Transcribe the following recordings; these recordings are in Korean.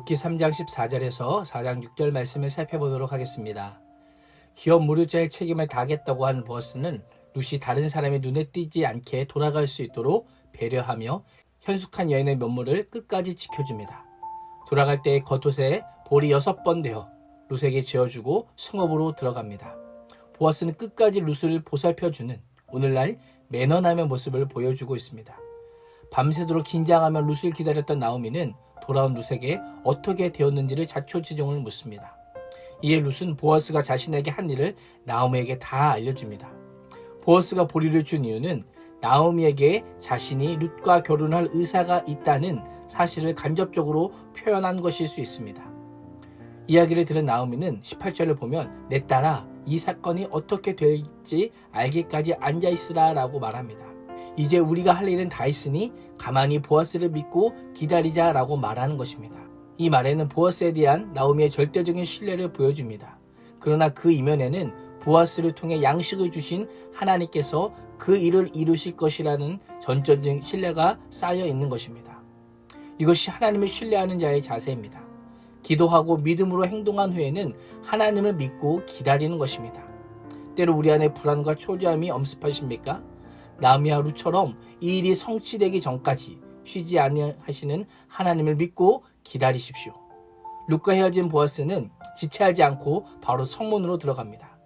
룻기 3장 14절에서 4장 6절 말씀을 살펴보도록 하겠습니다. 기업 무료자의 책임을 다하겠다고 한 보아스는 룻이 다른 사람의 눈에 띄지 않게 돌아갈 수 있도록 배려하며 현숙한 여인의 면모를 끝까지 지켜줍니다. 돌아갈 때 겉옷에 볼이 6번 되어 룻에게 지어주고 성읍으로 들어갑니다. 보아스는 끝까지 룻을 보살펴주는 오늘날 매너남의 모습을 보여주고 있습니다. 밤새도록 긴장하며 룻을 기다렸던 나오미는 돌아온 룻에게 어떻게 되었는지를 자초지종을 묻습니다. 이에 룻은 보아스가 자신에게 한 일을 나오미에게 다 알려줍니다. 보아스가 보리를 준 이유는 나오미에게 자신이 룻과 결혼할 의사가 있다는 사실을 간접적으로 표현한 것일 수 있습니다. 이야기를 들은 나오미는 18절을 보면 내 딸아 이 사건이 어떻게 될지 알기까지 앉아있으라 라고 말합니다. 이제 우리가 할 일은 다 했으니 가만히 보아스를 믿고 기다리자 라고 말하는 것입니다. 이 말에는 보아스에 대한 나오미의 절대적인 신뢰를 보여줍니다. 그러나 그 이면에는 보아스를 통해 양식을 주신 하나님께서 그 일을 이루실 것이라는 전적인 신뢰가 쌓여 있는 것입니다. 이것이 하나님을 신뢰하는 자의 자세입니다. 기도하고 믿음으로 행동한 후에는 하나님을 믿고 기다리는 것입니다. 때로 우리 안에 불안과 초조함이 엄습하십니까? 나오미와 룻처럼 이 일이 성취되기 전까지 쉬지 아니하시는 하나님을 믿고 기다리십시오. 룻과 헤어진 보아스는 지체하지 않고 바로 성문으로 들어갑니다.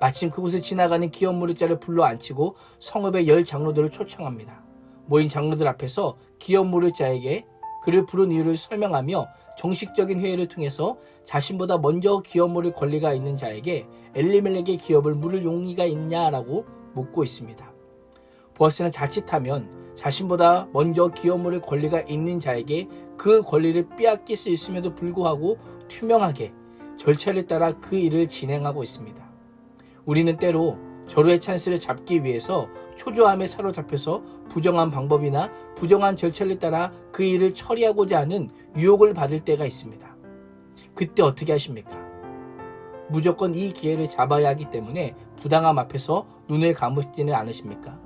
마침 그곳을 지나가는 기업 무리자를 불러 앉히고 성읍의 10 장로들을 초청합니다. 모인 장로들 앞에서 기업 무리자에게 그를 부른 이유를 설명하며 정식적인 회의를 통해서 자신보다 먼저 기업 물을 권리가 있는 자에게 엘리멜렉의 기업을 물을 용의가 있냐라고 묻고 있습니다. 보아스는 자칫하면 자신보다 먼저 기업 물을 권리가 있는 자에게 그 권리를 빼앗길 수 있음에도 불구하고 투명하게 절차를 따라 그 일을 진행하고 있습니다. 우리는 때로 절호의 찬스를 잡기 위해서 초조함에 사로잡혀서 부정한 방법이나 부정한 절차를 따라 그 일을 처리하고자 하는 유혹을 받을 때가 있습니다. 그때 어떻게 하십니까? 무조건 이 기회를 잡아야 하기 때문에 부당함 앞에서 눈을 감으시지는 않으십니까?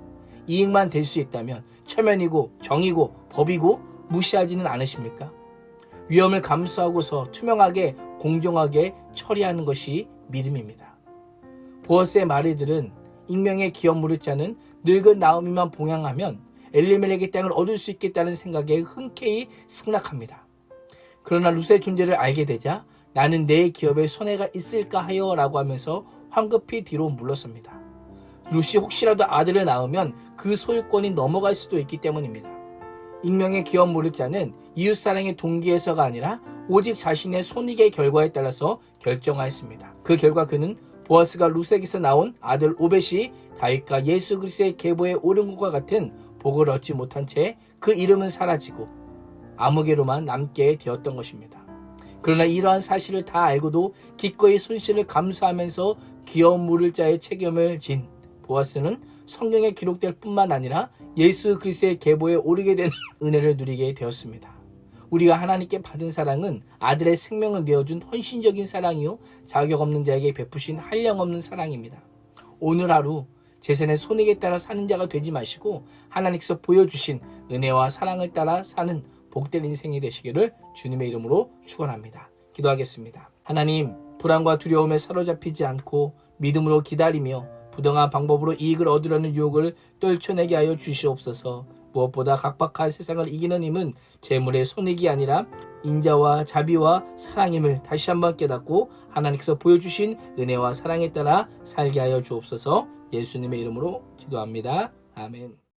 이익만 될 수 있다면 체면이고 정의고 법이고 무시하지는 않으십니까? 위험을 감수하고서 투명하게 공정하게 처리하는 것이 믿음입니다. 보아스의 말을 들은 익명의 기업 무리자는 늙은 나오미만 봉양하면 엘리멜렉의 땅을 얻을 수 있겠다는 생각에 흔쾌히 승낙합니다. 그러나 룻의 존재를 알게 되자 나는 내 기업에 손해가 있을까 하여 라고 하면서 황급히 뒤로 물러섭니다. 룻이 혹시라도 아들을 낳으면 그 소유권이 넘어갈 수도 있기 때문입니다. 익명의 기업 무리자는 이웃사랑의 동기에서가 아니라 오직 자신의 손익의 결과에 따라서 결정하였습니다. 그 결과 그는 보아스가 룻에게서 나온 아들 오벳이 다윗과 예수 그리스도의 계보에 오른 것과 같은 복을 얻지 못한 채 그 이름은 사라지고 아무개로만 남게 되었던 것입니다. 그러나 이러한 사실을 다 알고도 기꺼이 손실을 감수하면서 기업 물을 자의 책임을 진 보아스는 성경에 기록될 뿐만 아니라 예수 그리스도의 계보에 오르게 된 은혜를 누리게 되었습니다. 우리가 하나님께 받은 사랑은 아들의 생명을 내어준 헌신적인 사랑이요 자격 없는 자에게 베푸신 한량없는 사랑입니다. 오늘 하루 재산의 손익에 따라 사는 자가 되지 마시고 하나님께서 보여주신 은혜와 사랑을 따라 사는 복된 인생이 되시기를 주님의 이름으로 축원합니다. 기도하겠습니다. 하나님, 불안과 두려움에 사로잡히지 않고 믿음으로 기다리며 부당한 방법으로 이익을 얻으려는 유혹을 떨쳐내게 하여 주시옵소서. 무엇보다 각박한 세상을 이기는 힘은 재물의 손익이 아니라 인자와 자비와 사랑임을 다시 한번 깨닫고 하나님께서 보여주신 은혜와 사랑에 따라 살게 하여 주옵소서. 예수님의 이름으로 기도합니다. 아멘.